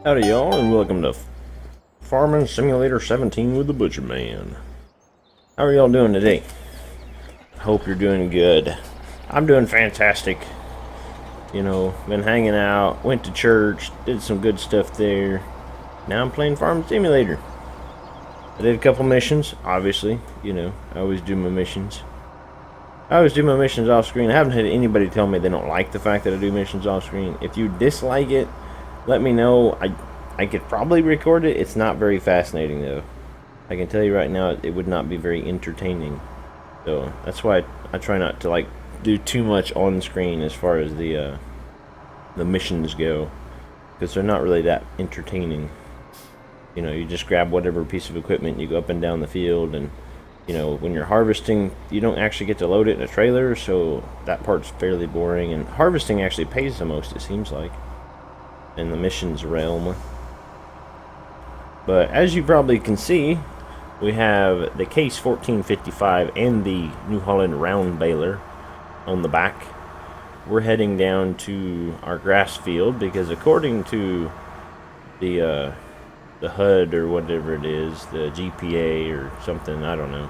Howdy y'all, and welcome to Farming Simulator 17 with the Butcher Man. How are y'all doing today? Hope you're doing good. I'm doing fantastic. You know, been hanging out, went to church, did some good stuff there. Now I'm playing Farming Simulator. I did a couple missions, obviously. You know, I always do my missions. I always do my missions off screen. I haven't had anybody tell me they don't like the fact that I do missions off screen. If you dislike it, let me know. I could probably record it. It's not very fascinating though. I can tell you right now, it would not be very entertaining. So that's why I try not to like do too much on screen as far as the missions go, because they're not really that entertaining. You know, you just grab whatever piece of equipment, you go up and down the field, and you know, when you're harvesting, you don't actually get to load it in a trailer, so that part's fairly boring. And harvesting actually pays the most, it seems like, in the missions realm. But as you probably can see, we have the Case 1455 and the New Holland round baler on the back. We're heading down to our grass field because according to the HUD or whatever it is, the GPA or something, I don't know.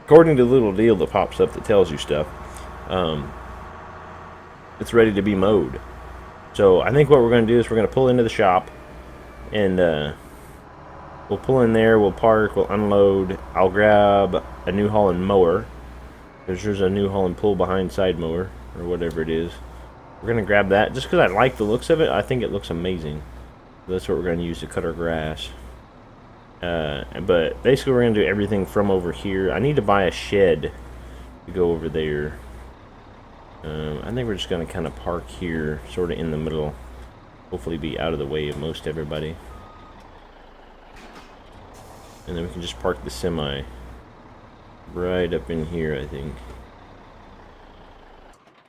According to the little deal that pops up that tells you stuff, it's ready to be mowed. So I think what we're going to do is we're going to pull into the shop, and we'll pull in there, we'll park, we'll unload. I'll grab a New Holland mower, because there's a New Holland pull behind side mower, or whatever it is. We're going to grab that, just because I like the looks of it. I think it looks amazing. So that's what we're going to use to cut our grass. But basically we're going to do everything from over here. I need to buy a shed to go over there. I think we're just going to kind of park here, sort of in the middle. Hopefully be out of the way of most everybody. And then we can just park the semi right up in here, I think.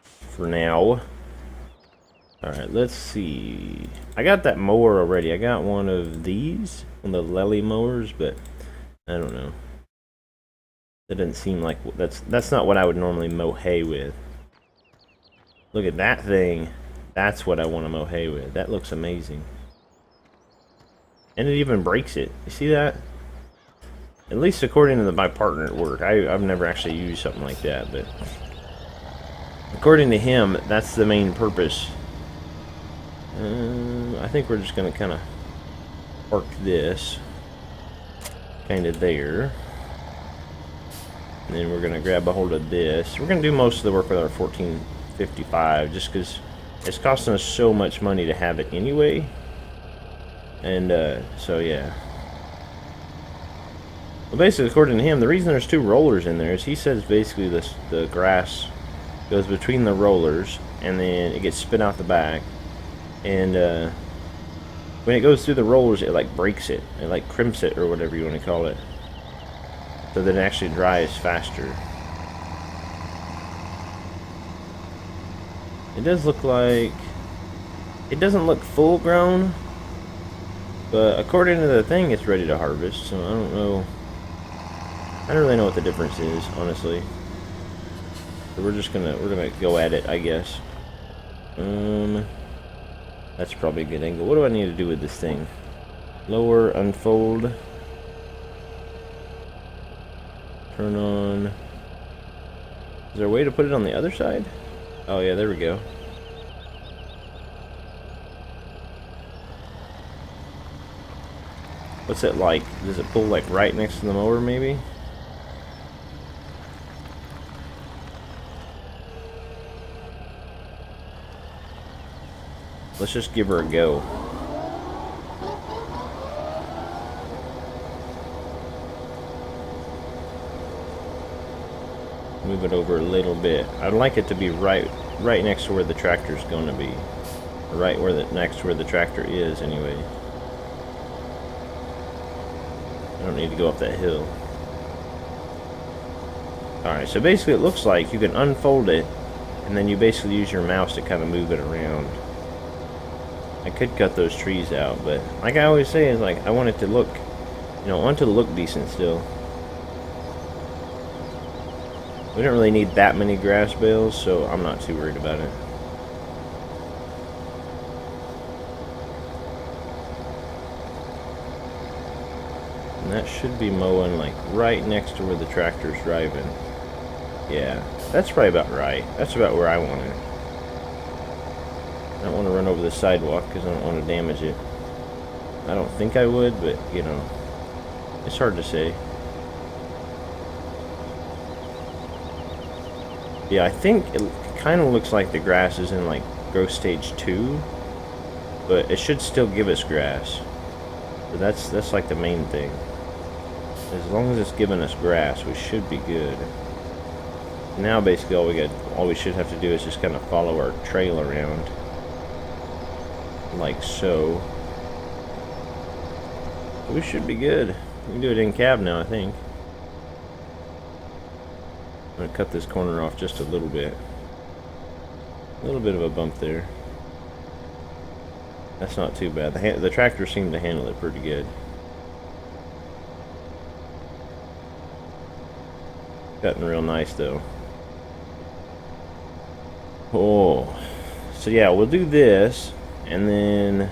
For now. Alright, let's see. I got that mower already. I got one of these, one of the Lely mowers, but I don't know. That doesn't seem like that's not what I would normally mow hay with. Look at that thing. That's what I want to mow hay with. That looks amazing. And it even breaks it. You see that? At least according to my partner at work. I've never actually used something like that, but according to him, that's the main purpose. I think we're just going to kind of park this kind of there. And then we're going to grab a hold of this. We're going to do most of the work with our 1455 just because it's costing us so much money to have it anyway. And so yeah. Well, basically, according to him, the reason there's two rollers in there is he says basically the grass goes between the rollers and then it gets spit out the back. And when it goes through the rollers, it like breaks it. It like crimps it, or whatever you want to call it. So that it actually dries faster. It does look like... It doesn't look full grown. But according to the thing, it's ready to harvest. So I don't know. I don't really know what the difference is, honestly. So we're gonna go at it, I guess. That's probably a good angle. What do I need to do with this thing? Lower, unfold. Turn on. Is there a way to put it on the other side? Oh yeah, there we go. What's it like? Does it pull like right next to the mower maybe? Let's just give her a go. Move it over a little bit. I'd like it to be right next to where the tractor's going to be. Right next to where the tractor is anyway. I don't need to go up that hill. Alright, so basically it looks like you can unfold it and then you basically use your mouse to kind of move it around. I could cut those trees out, but like I always say, is like I want it to look, you know, I want it to look decent still. We don't really need that many grass bales, so I'm not too worried about it. And that should be mowing like right next to where the tractor's driving. Yeah, that's probably about right. That's about where I want it. I don't want to run over the sidewalk because I don't want to damage it. I don't think I would, but you know, it's hard to say. Yeah, I think it kind of looks like the grass is in like growth stage 2, but it should still give us grass. But that's like the main thing. As long as it's giving us grass, we should be good. Now basically all we should have to do is just kind of follow our trail around. Like so. We should be good. We can do it in cab now, I think. I'm going to cut this corner off just a little bit. A little bit of a bump there. That's not too bad. The tractor seemed to handle it pretty good. Cutting real nice though. Oh. So yeah, we'll do this and then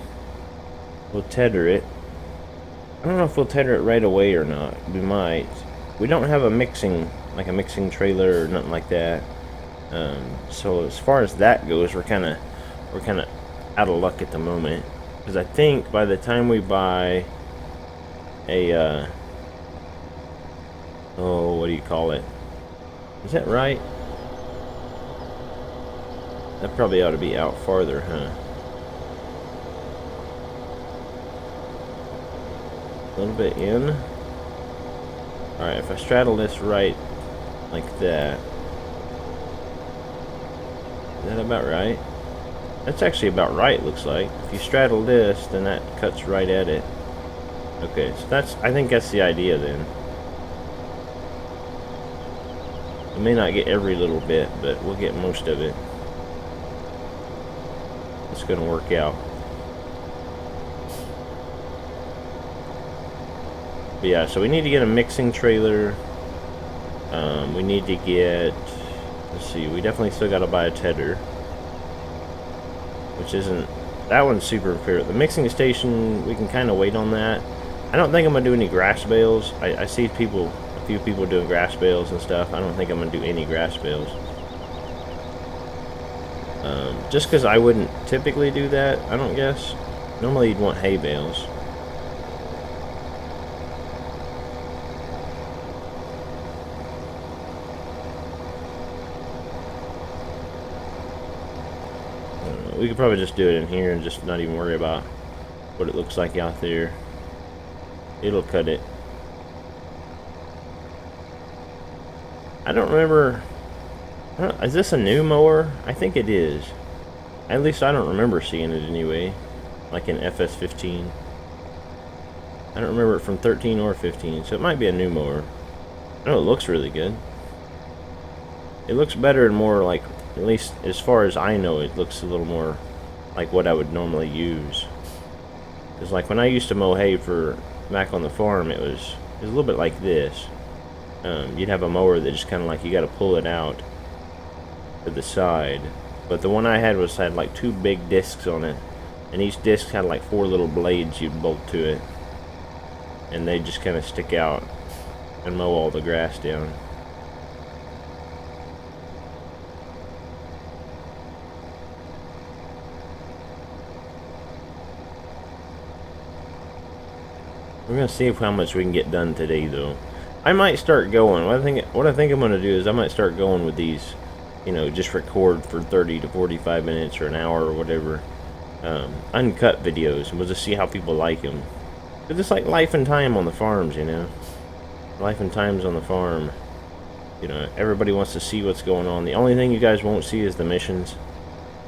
we'll tether it. I don't know if we'll tether it right away or not. We might. We don't have a mixing trailer or nothing like that. So as far as that goes, we're kind of out of luck at the moment, because I think by the time we buy a oh, what do you call it? Is that right? That probably ought to be out farther, huh? A little bit in. Alright, if I straddle this right like that. Is that about right? That's actually about right, looks like. If you straddle this, then that cuts right at it. Okay, so I think that's the idea then. We may not get every little bit, but we'll get most of it. It's going to work out. But yeah, so we need to get a mixing trailer. We need to get, let's see, we definitely still got to buy a tedder, which isn't, that one's super fair. The mixing station, we can kind of wait on that. I don't think I'm going to do any grass bales. I see a few people doing grass bales and stuff. I don't think I'm going to do any grass bales. Just because I wouldn't typically do that, I don't guess. Normally you'd want hay bales. We could probably just do it in here and just not even worry about what it looks like out there. It'll cut it. I don't remember. Is this a new mower? I think it is. At least I don't remember seeing it anyway. Like in FS15. I don't remember it from 13 or 15, so it might be a new mower. I know it looks really good. It looks better and more like, at least as far as I know, it looks a little more like what I would normally use. Because like when I used to mow hay for back on the farm, it was a little bit like this. You'd have a mower that just kind of like you got to pull it out to the side. But the one I had had like 2 big discs on it, and each disc had like 4 little blades you'd bolt to it, and they just kind of stick out and mow all the grass down. We're gonna see how much we can get done today, though. I might start going. What I think I'm gonna do is I might start going with these. You know, just record for 30 to 45 minutes or an hour or whatever. Uncut videos, and we'll just see how people like them. It's just like life and time on the farms, you know. Life and times on the farm. You know, everybody wants to see what's going on. The only thing you guys won't see is the missions.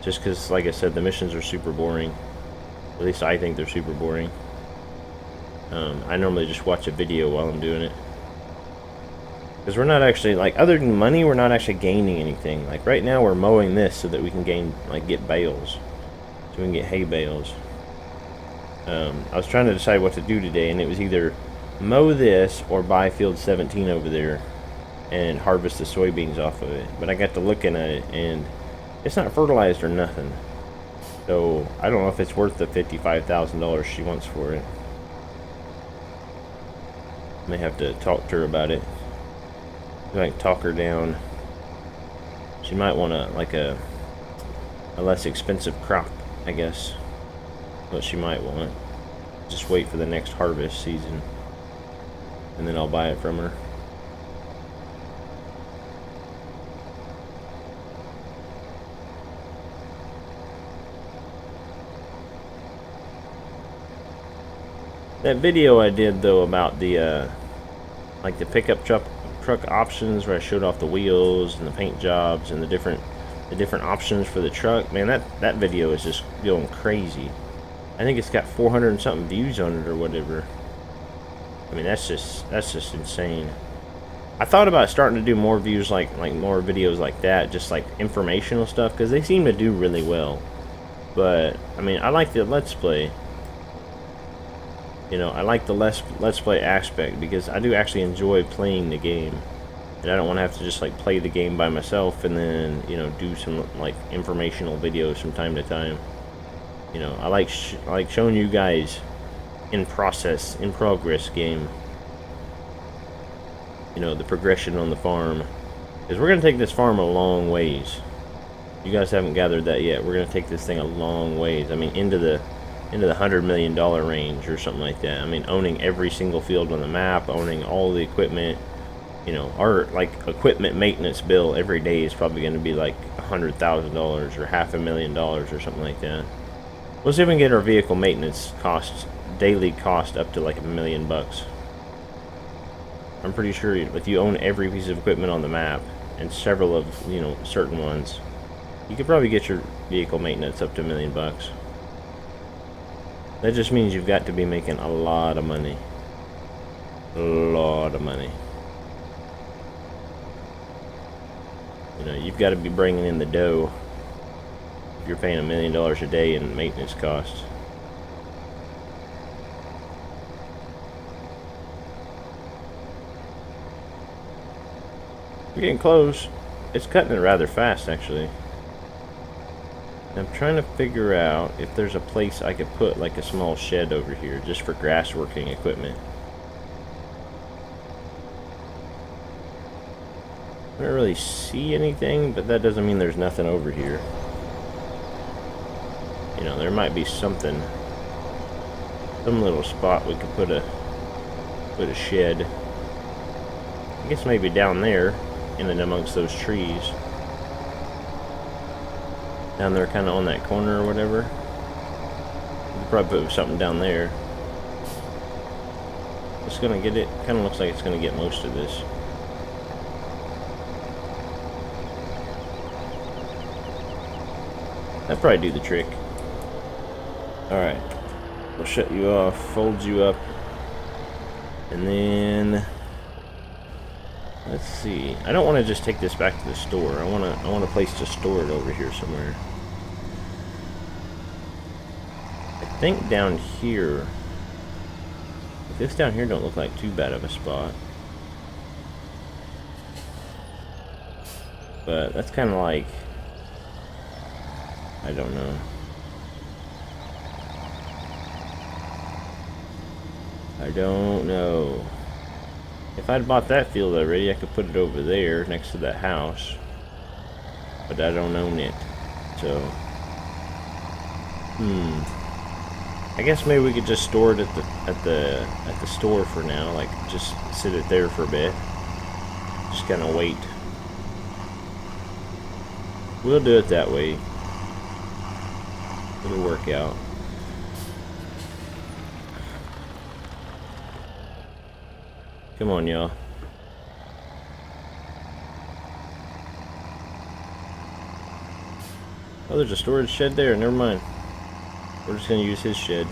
Just because, like I said, the missions are super boring. At least I think they're super boring. I normally just watch a video while I'm doing it. Because we're not actually, like, other than money, we're not actually gaining anything. Like, right now we're mowing this so that we can get bales. So we can get hay bales. I was trying to decide what to do today, and it was either mow this or buy field 17 over there. and harvest the soybeans off of it. But I got to looking at it, and it's not fertilized or nothing. So I don't know if it's worth the $55,000 she wants for it. May have to talk to her about it. I might talk her down. She might want a less expensive crop, I guess. What she might want. Just wait for the next harvest season, and then I'll buy it from her. That video I did though about the like the pickup truck options, where I showed off the wheels and the paint jobs and the different options for the truck, man, that video is just going crazy. I think it's got 400 and something views on it or whatever. I mean, that's just insane. I thought about starting to do more views, like more videos like that, just like informational stuff, because they seem to do really well. But I mean, I like the Let's Play. You know, I like the Let's Play aspect, because I do actually enjoy playing the game, and I don't want to have to just like play the game by myself and then, you know, do some like informational videos from time to time. You know, I like showing you guys in progress game. You know, the progression on the farm, because we're gonna take this farm a long ways. You guys haven't gathered that yet. We're gonna take this thing a long ways. I mean, into the $100 million range or something like that. I mean, owning every single field on the map, owning all the equipment. You know, our like equipment maintenance bill every day is probably going to be like $100,000 or $500,000 or something like that. We'll see if we can get our vehicle maintenance costs, daily cost, up to like $1 million. I'm pretty sure if you own every piece of equipment on the map and several of, you know, certain ones, you could probably get your vehicle maintenance up to $1 million. That just means you've got to be making a lot of money. A lot of money. You know, you've got to be bringing in the dough if you're paying $1 million a day in maintenance costs. We're getting close. It's cutting it rather fast, actually. I'm trying to figure out if there's a place I could put like a small shed over here just for grass working equipment. I don't really see anything, but that doesn't mean there's nothing over here. You know, there might be something, some little spot we could put a shed. I guess maybe down there, in and amongst those trees. Down there, kind of on that corner or whatever. You could probably put something down there. It's gonna get it. Kind of looks like it's gonna get most of this. That'd probably do the trick. Alright. We'll shut you off, fold you up, and then let's see. I don't want to just take this back to the store. I want a place to store it over here somewhere. I think down here. This down here don't look like too bad of a spot. But that's kind of like, I don't know. I don't know. If I'd bought that field already, I could put it over there next to that house. But I don't own it. So, I guess maybe we could just store it at the store for now. Like, just sit it there for a bit. Just kind of wait. We'll do it that way. It'll work out. Come on, y'all. Oh, there's a storage shed there. Never mind. We're just gonna use his shed.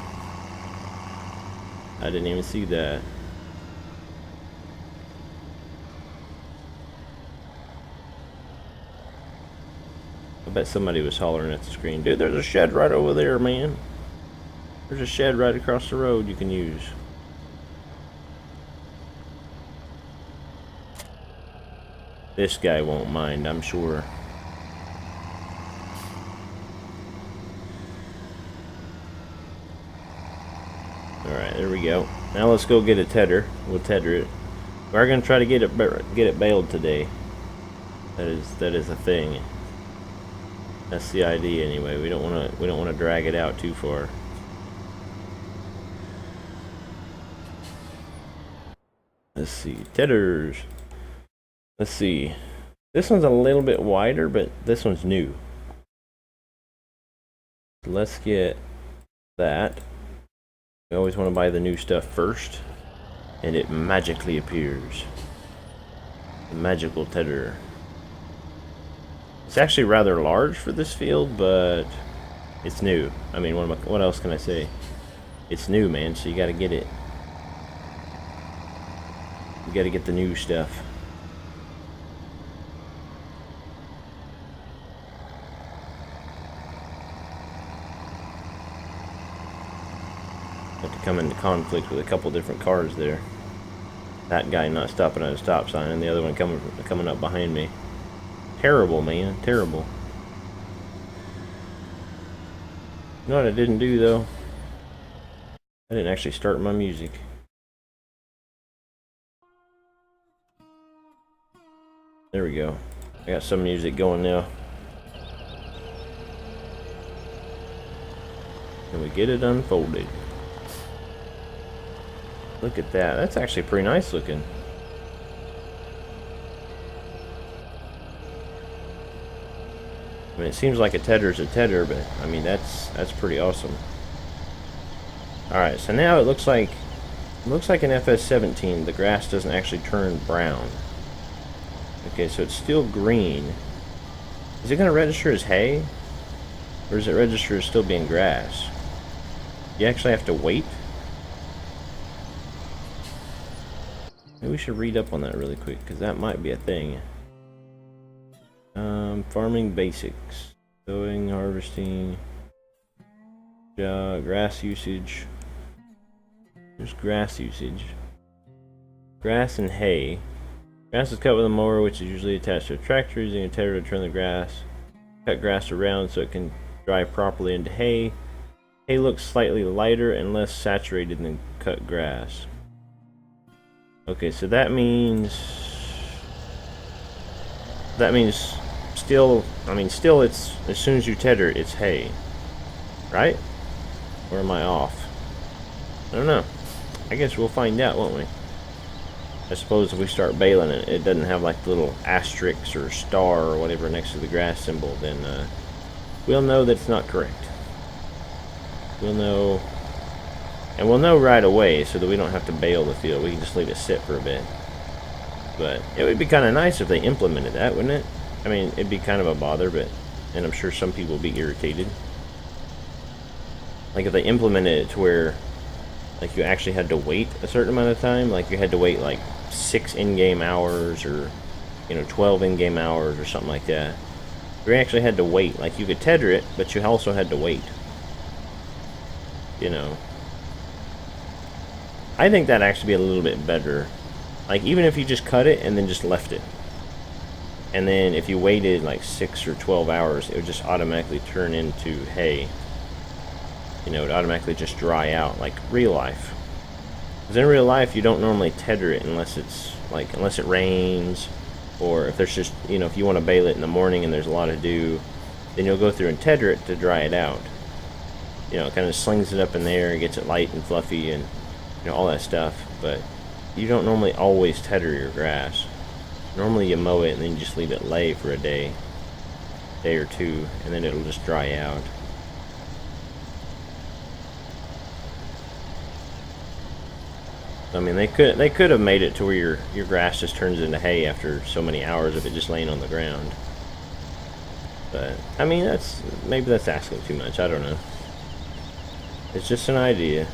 I didn't even see that. I bet somebody was hollering at the screen. Dude, there's a shed right over there, man. There's a shed right across the road you can use. This guy won't mind, I'm sure. Alright, there we go. Now let's go get a tedder. We'll tedder it. We're gonna try to get it baled today. That is a thing. That's the idea anyway. We don't wanna drag it out too far. Let's see. Tedders. Let's see. This one's a little bit wider, but this one's new. Let's get that. We always want to buy the new stuff first, and it magically appears. The magical tedder. It's actually rather large for this field, but it's new. I mean, what else can I say? It's new, man, so you gotta get it. You gotta get the new stuff. Have to come into conflict with a couple different cars there. That guy not stopping at a stop sign, and the other one coming up behind me. Terrible, man. Terrible. You know what I didn't do, though? I didn't actually start my music. There we go. I got some music going now. And we get it unfolded. Look at that. That's actually pretty nice looking. I mean, it seems like a tedder's a tedder, but I mean that's pretty awesome. All right, so now it looks like an FS17. The grass doesn't actually turn brown. Okay, so it's still green. Is it going to register as hay, or does it register as still being grass? You actually have to wait. Maybe we should read up on that really quick, because that might be a thing. Farming basics. Sowing, harvesting. Grass usage. There's grass usage. Grass and hay. Grass is cut with a mower, which is usually attached to a tractor, using a tedder to turn the grass. Cut grass around so it can dry properly into hay. Hay looks slightly lighter and less saturated than cut grass. Okay, so that means still, it's, as soon as you tedder, it's hay, right? Or am I off? I don't know. I guess we'll find out, won't we? I suppose if we start baling it, it doesn't have like the little asterisk or star or whatever next to the grass symbol, then we'll know that it's not correct. We'll know, and we'll know right away so that we don't have to bale the field. We can just leave it sit for a bit. But it would be kind of nice if they implemented that, wouldn't it? I mean, it'd be kind of a bother, but, and I'm sure some people would be irritated. Like if they implemented it to where, like, you actually had to wait a certain amount of time, like you had to wait like 6 in-game hours, or 12 in-game hours or something like that. You actually had to wait. Like, you could tedder it, but you also had to wait. I think that'd actually be a little bit better. Like, even if you just cut it and then just left it, and then if you waited like 6 or 12 hours, it would just automatically turn into hay. It would automatically just dry out, like real life. Because in real life, you don't normally tedder it unless it rains, or if there's just, if you want to bale it in the morning and there's a lot of dew, then you'll go through and tedder it to dry it out. It kind of slings it up in the air and gets it light and fluffy and, all that stuff. But you don't normally always tedder your grass. Normally you mow it and then you just leave it lay for a day or two, and then it'll just dry out. I mean, they could have made it to where your grass just turns into hay after so many hours of it just laying on the ground. But I mean, maybe that's asking too much. I don't know. It's just an idea.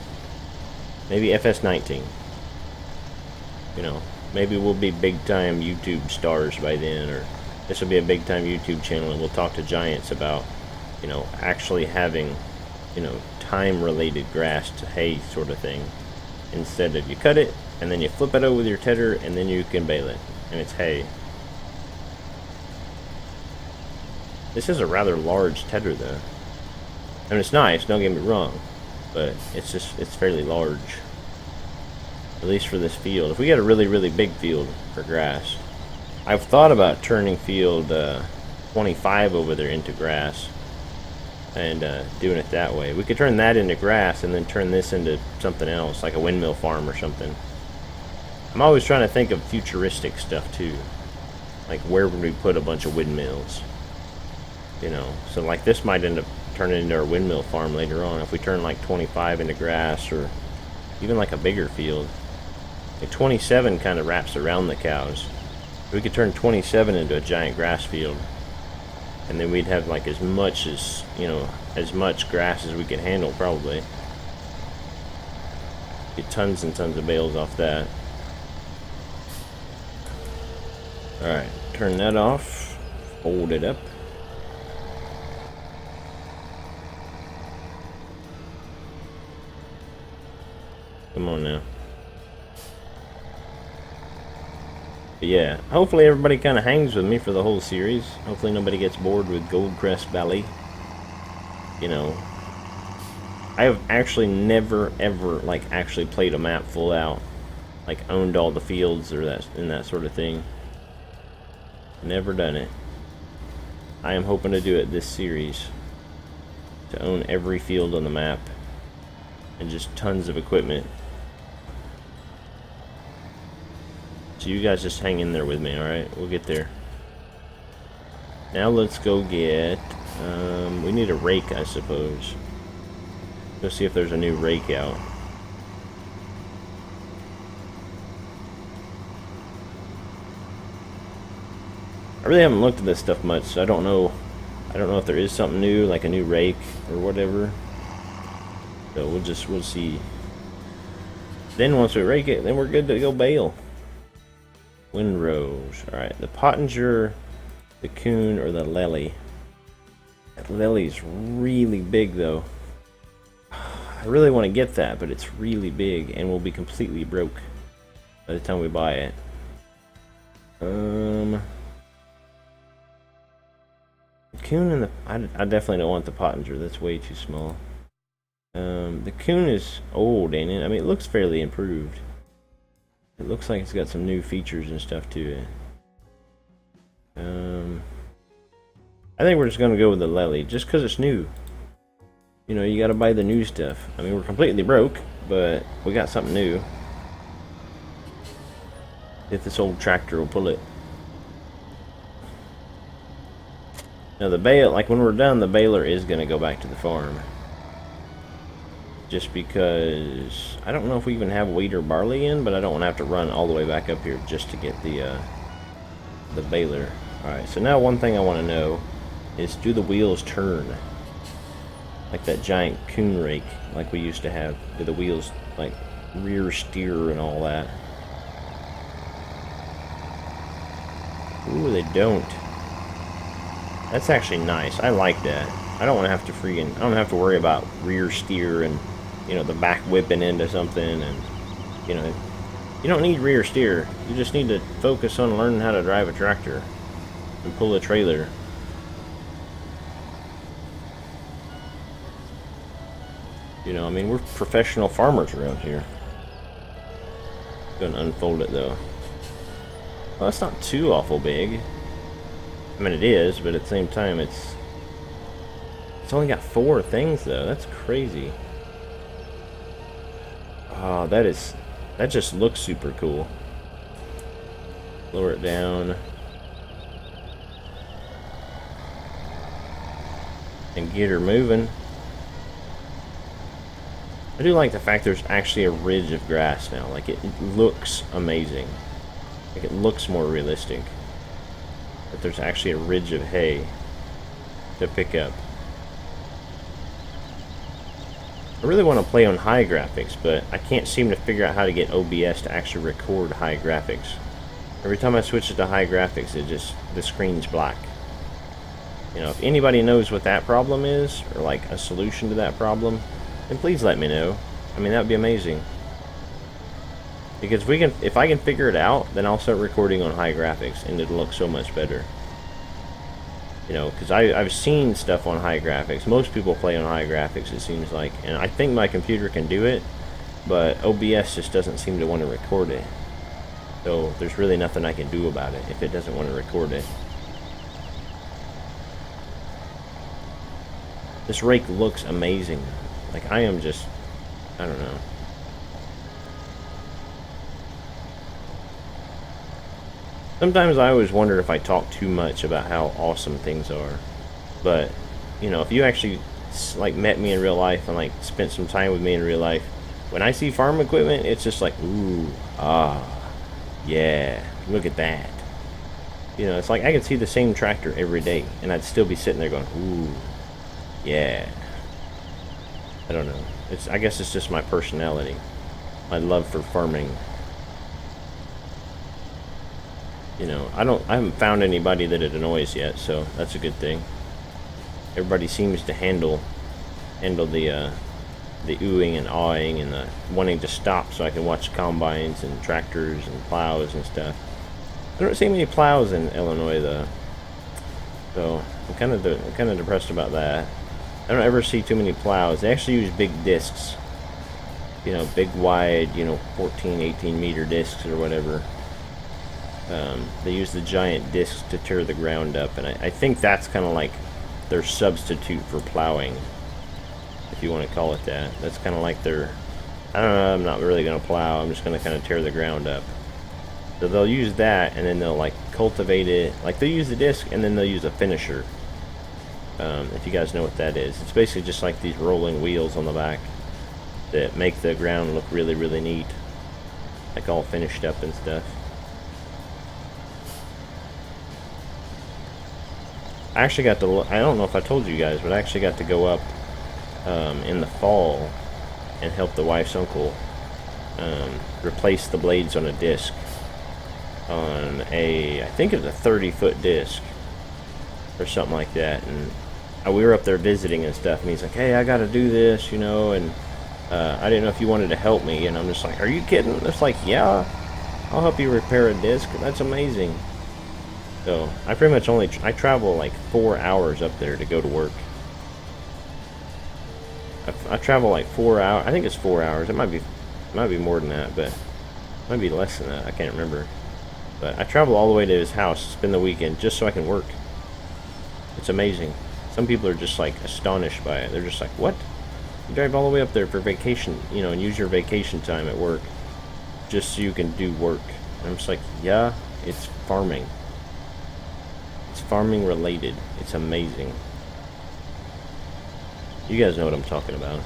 Maybe FS19. Maybe we'll be big time YouTube stars by then, or this will be a big time YouTube channel, and we'll talk to giants about, actually having, time related grass to hay sort of thing. Instead of you cut it and then you flip it over with your tedder and then you can bale it and it's hay. This is a rather large tedder, though. I mean, it's nice, don't get me wrong, but it's fairly large. At least for this field. If we get a really, really big field for grass, I've thought about turning field 25 over there into grass and doing it that way. We could turn that into grass and then turn this into something else, like a windmill farm or something. I'm always trying to think of futuristic stuff too. Like, where would we put a bunch of windmills? You know, so like this might end up turning into our windmill farm later on if we turn like 25 into grass, or even like a bigger field. Like 27 kind of wraps around the cows. We could turn 27 into a giant grass field, and then we'd have like as much as, you know, as much grass as we could handle probably. Get tons and tons of bales off that. Alright, turn that off, fold it up. Come on now. But yeah, hopefully everybody kind of hangs with me for the whole series. Hopefully nobody gets bored with GoldCrest Valley. You know, I have actually never ever like actually played a map full out, like owned all the fields or that sort of thing. Never done it. I am hoping to do it this series, to own every field on the map and just tons of equipment. So you guys just hang in there with me, alright? We'll get there. Now let's go get... we need a rake, I suppose. Go see if there's a new rake out. I really haven't looked at this stuff much, so I don't know if there is something new, like a new rake or whatever. So we'll see. Then once we rake it, then we're good to go bale. Windrows. Alright, the Pottinger, the Coon, or the Lely. That Lely's really big though. I really want to get that, but it's really big and will be completely broke by the time we buy it. The Coon and the... I definitely don't want the Pottinger, that's way too small. The Coon is old, ain't it? I mean, it looks fairly improved. It looks like it's got some new features and stuff to it. I think we're just gonna go with the Lely, just because it's new. You know, you gotta buy the new stuff. I mean, we're completely broke, but we got something new. If this old tractor will pull it. Now the bale, like when we're done, the baler is gonna go back to the farm. Just because I don't know if we even have wheat or barley in, but I don't want to have to run all the way back up here just to get the baler. Alright, so now one thing I want to know is, do the wheels turn? Like that giant Coon rake like we used to have. Do the wheels like rear steer and all that? Ooh, they don't. That's actually nice. I like that. I don't want to have to I don't have to worry about rear steer and, you know, the back whipping into something, and, you know, you don't need rear steer. You just need to focus on learning how to drive a tractor and pull a trailer. You know, I mean, we're professional farmers around here. Gonna unfold it though. Well, that's not too awful big. I mean, it is, but at the same time, it's only got 4 things though. That's crazy. Oh, that just looks super cool. Lower it down. And get her moving. I do like the fact there's actually a ridge of grass now. Like, it looks amazing. Like, it looks more realistic. That there's actually a ridge of hay to pick up. I really want to play on high graphics, but I can't seem to figure out how to get OBS to actually record high graphics. Every time I switch it to high graphics, the screen's black. You know, if anybody knows what that problem is, or like a solution to that problem, then please let me know. I mean, that would be amazing. Because if I can figure it out, then I'll start recording on high graphics, and it'll look so much better. You know, because I've seen stuff on high graphics. Most people play on high graphics, it seems like. And I think my computer can do it, but OBS just doesn't seem to want to record it. So there's really nothing I can do about it if it doesn't want to record it. This rake looks amazing. Like, I am just, I don't know. Sometimes I always wonder if I talk too much about how awesome things are. But, you know, if you actually, like, met me in real life and, like, spent some time with me in real life, when I see farm equipment, it's just like, ooh, ah, yeah, look at that. You know, it's like I could see the same tractor every day, and I'd still be sitting there going, ooh, yeah. I don't know. I guess it's just my personality. My love for farming. You know, I haven't found anybody that it annoys yet, so that's a good thing. Everybody seems to handle the oohing and awing and the wanting to stop so I can watch combines and tractors and plows and stuff. I don't see many plows in Illinois though, so I'm kind of depressed about that. I don't ever see too many plows. They actually use big discs, you know, big wide, you know, 14, 18 meter discs or whatever. They use the giant discs to tear the ground up, and I think that's kind of like their substitute for plowing, if you want to call it that. That's kind of like their, I don't know, I'm not really going to plow, I'm just going to kind of tear the ground up. So they'll use that, and then they'll like cultivate it, like they'll use the disc, and then they'll use a finisher. If you guys know what that is. It's basically just like these rolling wheels on the back that make the ground look really, really neat. Like all finished up and stuff. I actually got to, I don't know if I told you guys, but I actually got to go up in the fall and help the wife's uncle replace the blades on a disc. On a, I think it was a 30-foot disc or something like that. And we were up there visiting and stuff, and he's like, hey, I gotta do this, you know, and I didn't know if you wanted to help me. And I'm just like, are you kidding? It's like, yeah, I'll help you repair a disc. That's amazing. So I pretty much I travel like 4 hours up there to go to work. I travel like 4 hours. I think it's 4 hours. It might be more than that, but it might be less than that. I can't remember. But I travel all the way to his house, spend the weekend just so I can work. It's amazing. Some people are just like astonished by it. They're just like, what? You drive all the way up there for vacation, you know, and use your vacation time at work just so you can do work. And I'm just like, yeah, it's farming. It's farming related. It's amazing. You guys know what I'm talking about.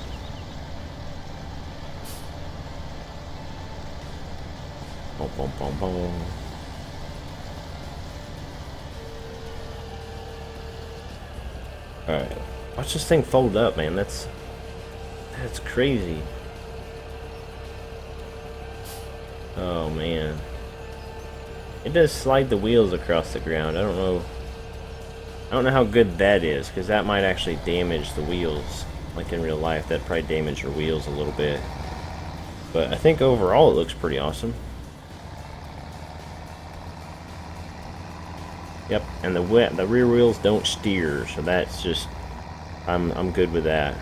Boom, boom, boom, boom. Alright. Watch this thing fold up, man. That's crazy. Oh, man. It does slide the wheels across the ground. I don't know how good that is, because that might actually damage the wheels. Like in real life, that'd probably damage your wheels a little bit. But I think overall it looks pretty awesome. Yep, and the rear wheels don't steer, so that's just, I'm good with that.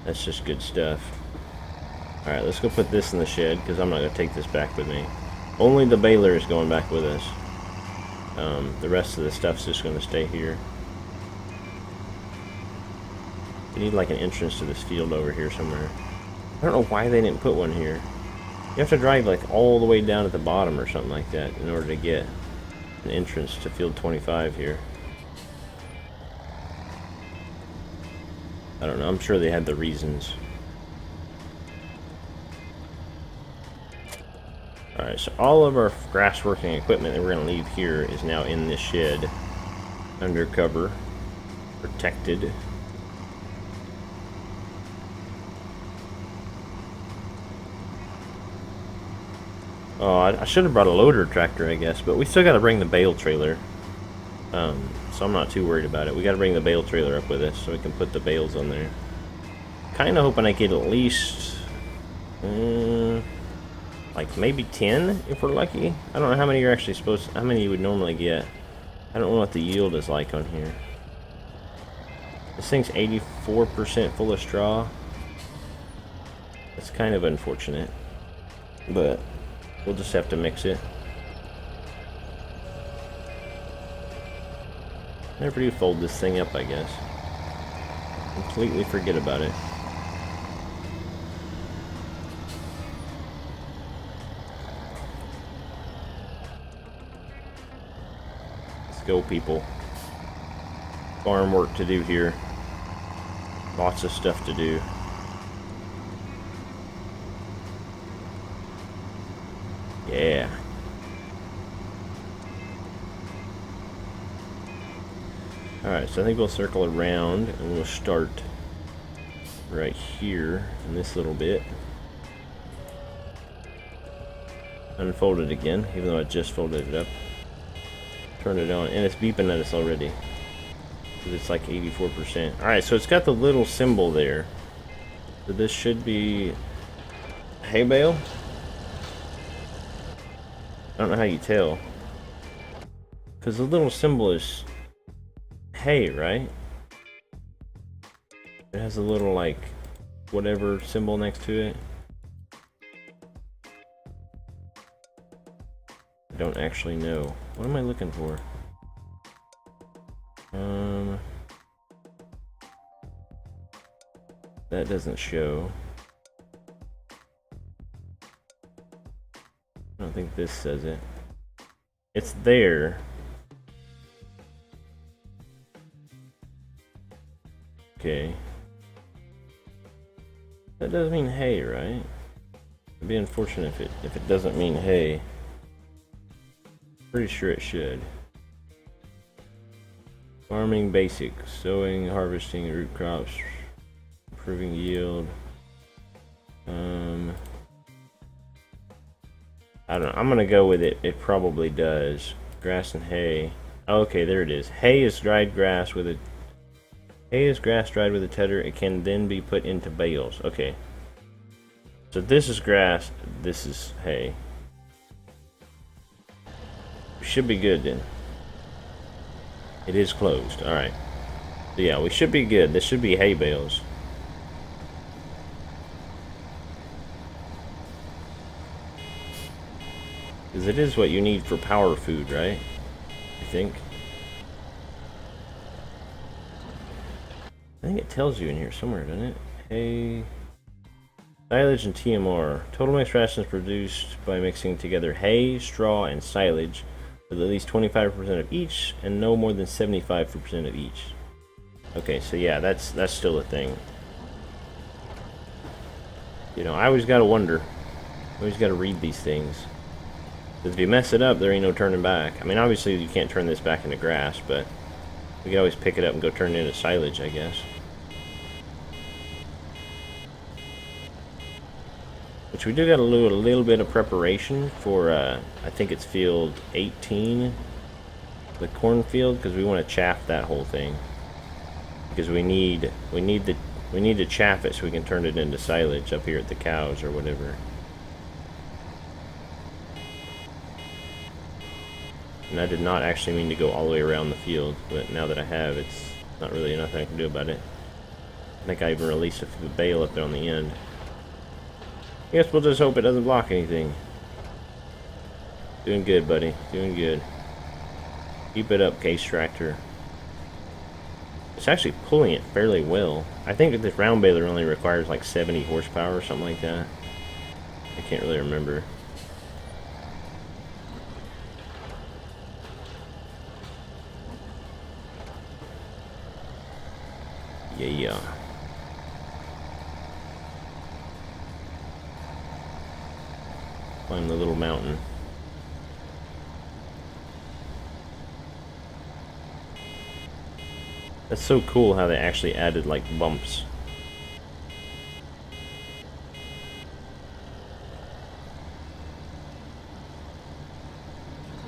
That's just good stuff. Alright, let's go put this in the shed, because I'm not going to take this back with me. Only the baler is going back with us. The rest of the stuff's just going to stay here. You need like an entrance to this field over here somewhere. I don't know why they didn't put one here. You have to drive like all the way down at the bottom or something like that in order to get an entrance to field 25 here. I don't know, I'm sure they had the reasons. Alright, so all of our grass working equipment that we're going to leave here is now in this shed. Undercover. Protected. Oh, I should have brought a loader tractor, I guess, but we still got to bring the bale trailer. So I'm not too worried about it. We got to bring the bale trailer up with us so we can put the bales on there. Kind of hoping I get at least, like maybe 10 if we're lucky. I don't know how many you're actually how many you would normally get. I don't know what the yield is like on here. This thing's 84% full of straw. It's kind of unfortunate, but we'll just have to mix it. Never do fold this thing up, I guess. Completely forget about it. Let's go, people. Farm work to do here. Lots of stuff to do. Yeah. Alright, so I think we'll circle around and we'll start right here in this little bit. Unfold it again, even though I just folded it up. Turn it on, and it's beeping at us already. It's like 84%. Alright, so it's got the little symbol there. So this should be hay bale? I don't know how you tell. Because the little symbol is hay, right? It has a little, like, whatever symbol next to it. I don't actually know. What am I looking for? That doesn't show. I don't think this says it. It's there. Okay. That does mean hay, right? It'd be unfortunate if it doesn't mean hay. Pretty sure it should. Farming basics: sowing, harvesting root crops, improving yield. I don't know. I'm gonna go with it. It probably does. Grass and hay. Oh, okay, there it is. Hay is dried grass with a. Hay is grass dried with a tedder. It can then be put into bales. Okay. So this is grass. This is hay. Should be good then. It is closed. Alright. So yeah, we should be good. This should be hay bales. Because it is what you need for power food, right? I think. I think it tells you in here somewhere, doesn't it? Hay, silage, and TMR. Total mixed rations produced by mixing together hay, straw, and silage with at least 25% of each and no more than 75% of each. Okay, so yeah, that's still a thing. You know, I always gotta wonder. I always gotta read these things. Because if you mess it up, there ain't no turning back. I mean, obviously you can't turn this back into grass, but we can always pick it up and go turn it into silage, I guess. Which we do got to do a little bit of preparation for, I think it's field 18, the cornfield, because we want to chaff that whole thing. Because we need to chaff it so we can turn it into silage up here at the cows or whatever. And I did not actually mean to go all the way around the field, but now that I have, it's not really nothing I can do about it. I think I even released a bale up there on the end. I guess we'll just hope it doesn't block anything. Doing good, buddy. Doing good. Keep it up, Case Tractor. It's actually pulling it fairly well. I think that this round baler only requires like 70 horsepower or something like that. I can't really remember. Yeah. Climb the little mountain. That's so cool how they actually added like bumps.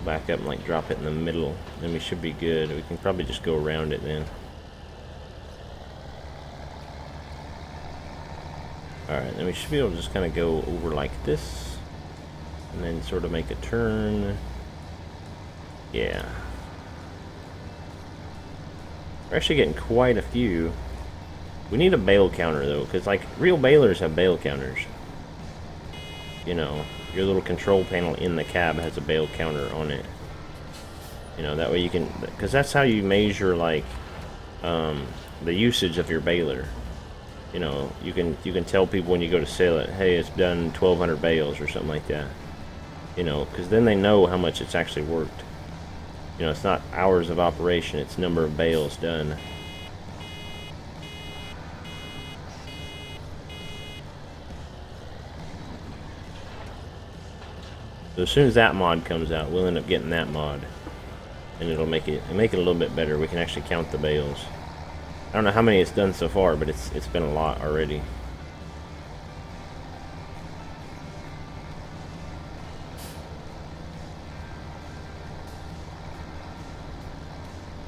Back up and like drop it in the middle, then we should be good. We can probably just go around it then. Alright, then we should be able to just kind of go over like this, and then sort of make a turn. Yeah. We're actually getting quite a few. We need a bale counter though, because like real balers have bale counters. You know, your little control panel in the cab has a bale counter on it. You know, that way you can, because that's how you measure like the usage of your baler. You know, you can tell people when you go to sell it, hey, it's done 1,200 bales or something like that. You know, because then they know how much it's actually worked. You know, it's not hours of operation, it's number of bales done. So as soon as that mod comes out, we'll end up getting that mod. And it'll make it a little bit better. We can actually count the bales. I don't know how many it's done so far, but it's been a lot already.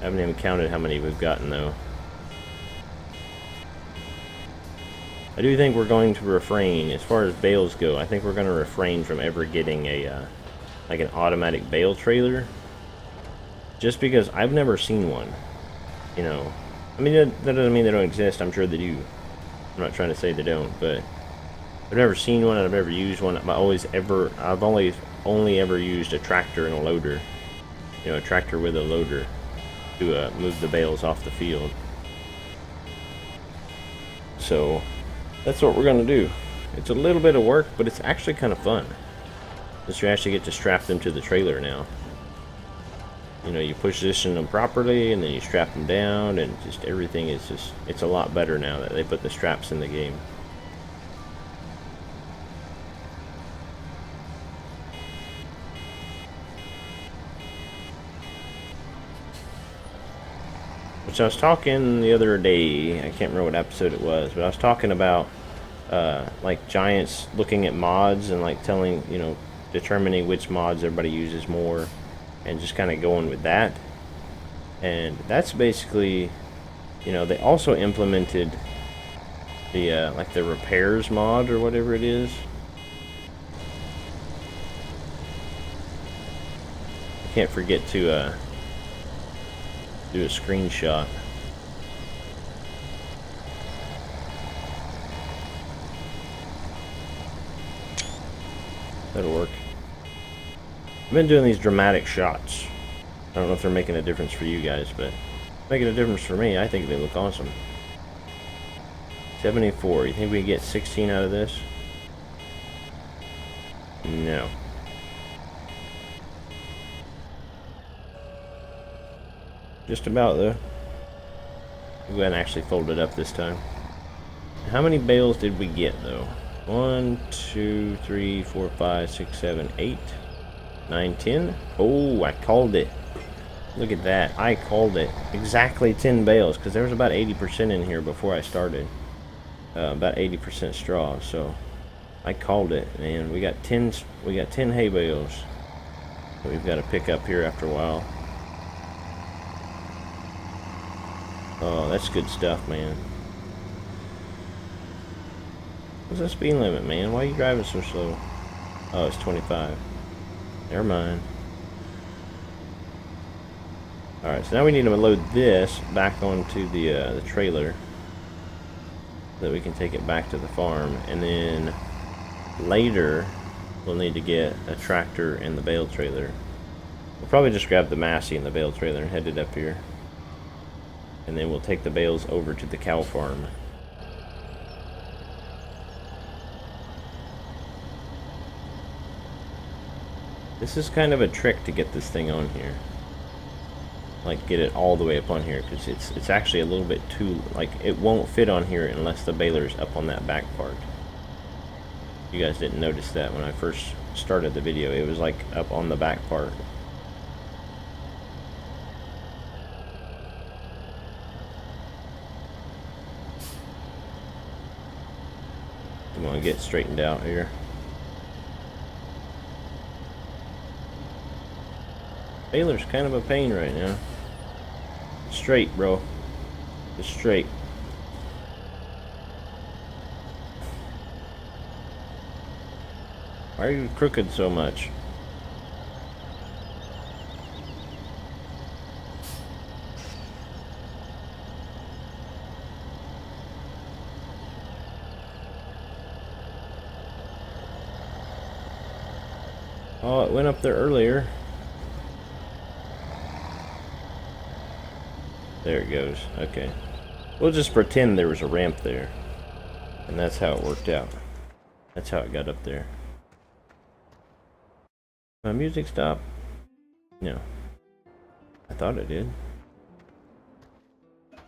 I haven't even counted how many we've gotten though. I do think we're going to refrain, as far as bales go, I think we're going to refrain from ever getting a, like an automatic bale trailer. Just because I've never seen one, you know. I mean, that doesn't mean they don't exist, I'm sure they do. I'm not trying to say they don't, but I've never seen one, I've never used one. I've only ever used a tractor and a loader. You know, a tractor with a loader to move the bales off the field. So that's what we're gonna do. It's a little bit of work, but it's actually kind of fun. Because you actually get to strap them to the trailer now. You know, you position them properly, and then you strap them down, and just everything is just, it's a lot better now that they put the straps in the game. Which I was talking the other day, I can't remember what episode it was, but I was talking about like Giants looking at mods and like telling, you know, determining which mods everybody uses more, and just kind of going with that. And that's basically, you know, they also implemented the like the repairs mod or whatever it is. I can't forget to do a screenshot. That'll work. I've been doing these dramatic shots. I don't know if they're making a difference for you guys, but making a difference for me. I think they look awesome. 74. You think we can get 16 out of this? No. Just about though. We'll go ahead and actually fold it up this time. How many bales did we get though? 1, 2, 3, 4, 5, 6, 7, 8, 9, 10. Oh, I called it. Look at that. I called it. Exactly 10 bales, because there was about 80% in here before I started. About 80% straw, so I called it. And we got 10 hay bales that we've got to pick up here after a while. Oh, that's good stuff, man. What's the speed limit, man? Why are you driving so slow? Oh, it's 25. Never mind. Alright, so now we need to load this back onto the trailer so that we can take it back to the farm. And then later, we'll need to get a tractor and the bale trailer. We'll probably just grab the Massey and the bale trailer and head it up here. And then we'll take the bales over to the cow farm. This is kind of a trick to get this thing on here. Like, get it all the way up on here, because it's actually a little bit too, like, it won't fit on here unless the baler's up on that back part. You guys didn't notice that when I first started the video. It was like up on the back part. I'm gonna get straightened out here. Baler's kind of a pain right now. Straight, bro. Just straight. Why are you crooked so much? Oh, it went up there earlier. There it goes. Okay. We'll just pretend there was a ramp there. And that's how it worked out. That's how it got up there. My music stopped? No. I thought it did. You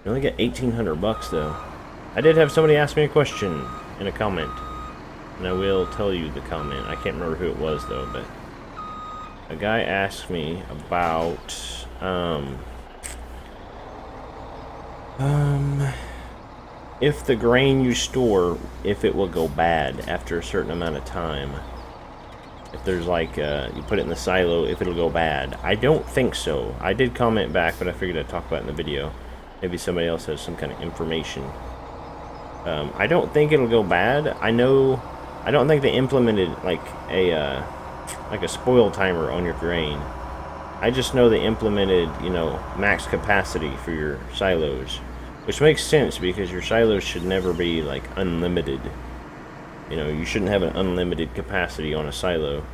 only get 1,800 bucks though. I did have somebody ask me a question in a comment. And I will tell you the comment. I can't remember who it was though, but a guy asked me about if the grain you store, if it will go bad after a certain amount of time. If there's like, you put it in the silo, if it'll go bad. I don't think so. I did comment back, but I figured I'd talk about it in the video. Maybe somebody else has some kind of information. I don't think it'll go bad. I don't think they implemented like a spoil timer on your grain. I just know they implemented, you know, max capacity for your silos. Which makes sense because your silos should never be like unlimited. You know, you shouldn't have an unlimited capacity on a silo.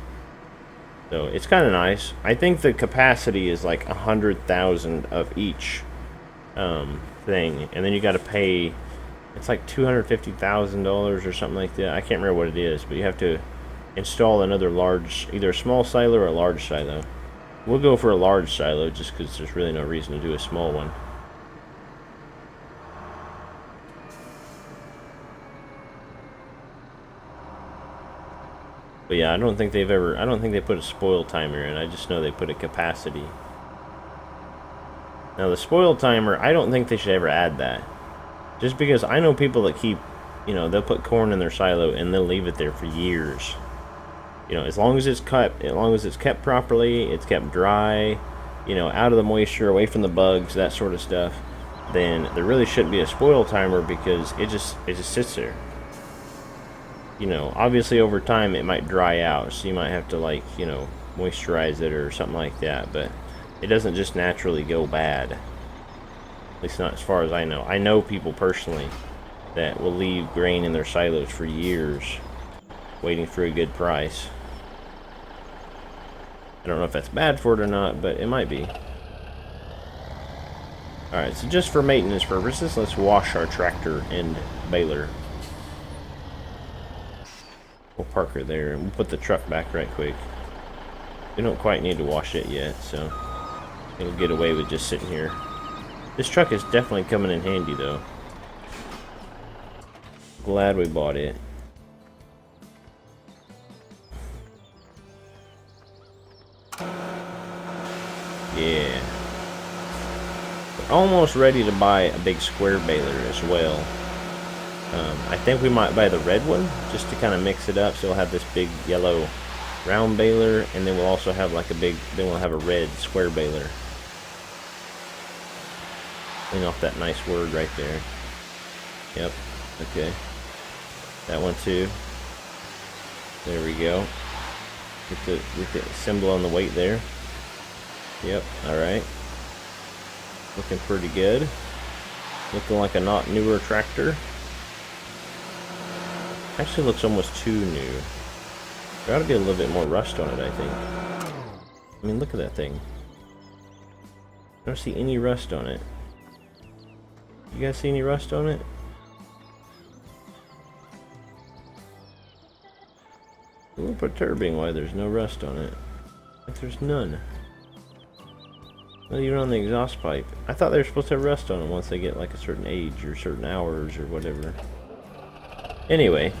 So it's kind of nice. I think the capacity is like 100,000 of each thing, and then you got to pay. It's like $250,000 or something like that. I can't remember what it is, but you have to install another large, either a small silo or a large silo. We'll go for a large silo just because there's really no reason to do a small one. But yeah, I don't think they put a spoil timer in. I just know they put a capacity. Now the spoil timer, I don't think they should ever add that. Just because I know people that keep, you know, they'll put corn in their silo and they'll leave it there for years. You know, as long as it's kept properly, it's kept dry, you know, out of the moisture, away from the bugs, that sort of stuff, then there really shouldn't be a spoil timer because it just sits there. You know, obviously over time it might dry out, so you might have to, like, you know, moisturize it or something like that, but it doesn't just naturally go bad. At least not as far as I know. I know people personally that will leave grain in their silos for years waiting for a good price. I don't know if that's bad for it or not, but it might be. Alright, so just for maintenance purposes, let's wash our tractor and baler. We'll park her there, and we'll put the truck back right quick. We don't quite need to wash it yet, so it'll get away with just sitting here. This truck is definitely coming in handy, though. Glad we bought it. Yeah. We're almost ready to buy a big square baler as well. I think we might buy the red one just to kind of mix it up, so we'll have this big yellow round baler, and then we'll also have like then we'll have a red square baler. Clean off that nice word right there. Yep. Okay. That one too. There we go. Get the symbol on the weight there. Yep. All right. Looking pretty good. Looking like a not newer tractor. Actually looks almost too new. There ought to be a little bit more rust on it, I think. I mean, look at that thing. I don't see any rust on it. You guys see any rust on it? A little perturbing why there's no rust on it. Like there's none. Not even on the exhaust pipe. I thought they were supposed to have rust on them once they get like a certain age or certain hours or whatever. Anyway,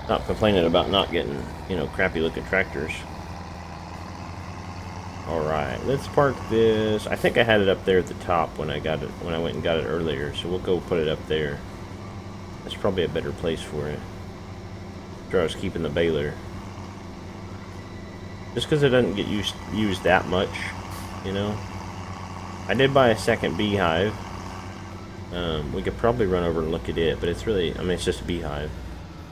not complaining about not getting, you know, crappy looking tractors. Alright, let's park this. I think I had it up there at the top when I went and got it earlier, so we'll go put it up there. That's probably a better place for it. After I was keeping the baler. Just because it doesn't get used that much, you know. I did buy a second beehive. We could probably run over and look at it, but it's really, I mean, it's just a beehive.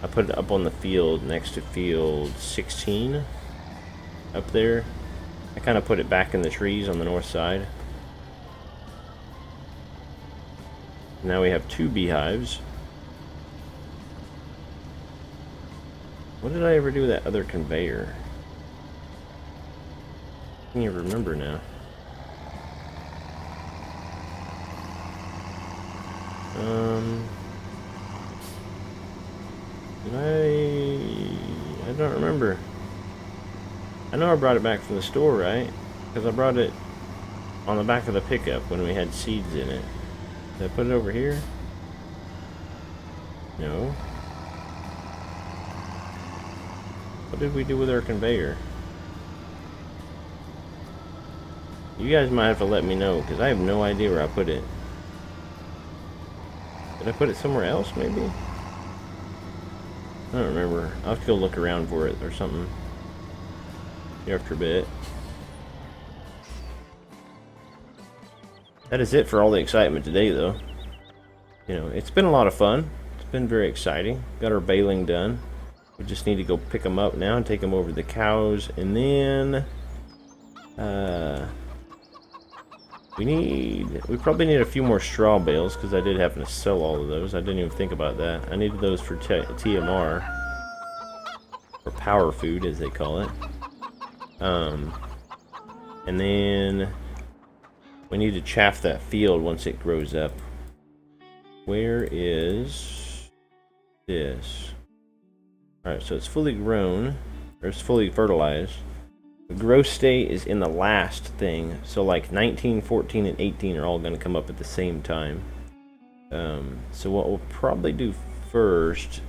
I put it up on the field next to field 16 up there. I kind of put it back in the trees on the north side. Now we have two beehives. What did I ever do with that other conveyor? I can't even remember now. I don't remember. I know I brought it back from the store, right? Because I brought it on the back of the pickup when we had seeds in it. Did I put it over here? No. What did we do with our conveyor? You guys might have to let me know, because I have no idea where I put it. Did I put it somewhere else, maybe? I don't remember. I'll have to go look around for it or something here after a bit. That is it for all the excitement today, though. You know, it's been a lot of fun. It's been very exciting. Got our baling done. We just need to go pick them up now and take them over to the cows, and then we probably need a few more straw bales, because I did happen to sell all of those. I didn't even think about that. I needed those for TMR, or power food as they call it. And then we need to chaff that field once it grows up. Where is this? Alright, so it's fully grown, or it's fully fertilized. The growth state is in the last thing, so like 19, 14, and 18 are all going to come up at the same time. So what we'll probably do first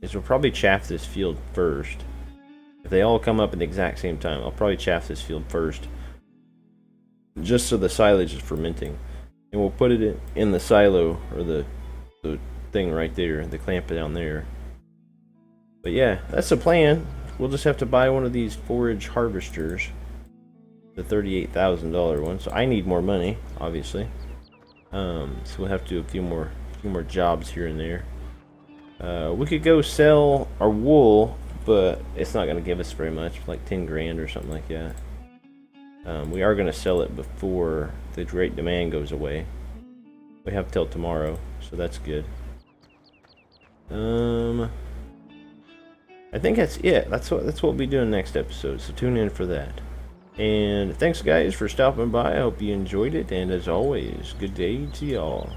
is we'll probably chaff this field first. If they all come up at the exact same time, I'll probably chaff this field first, just so the silage is fermenting. And we'll put it in the silo, or the thing right there, the clamp down there. But yeah, that's the plan. We'll just have to buy one of these forage harvesters, the $38,000 one. So I need more money, obviously. So we'll have to do a few more jobs here and there. We could go sell our wool, but it's not going to give us very much, like 10 grand or something like that. We are going to sell it before the great demand goes away. We have till tomorrow, so that's good. I think that's it. That's what we'll be doing next episode, so tune in for that. And thanks guys for stopping by. I hope you enjoyed it, and as always, good day to y'all.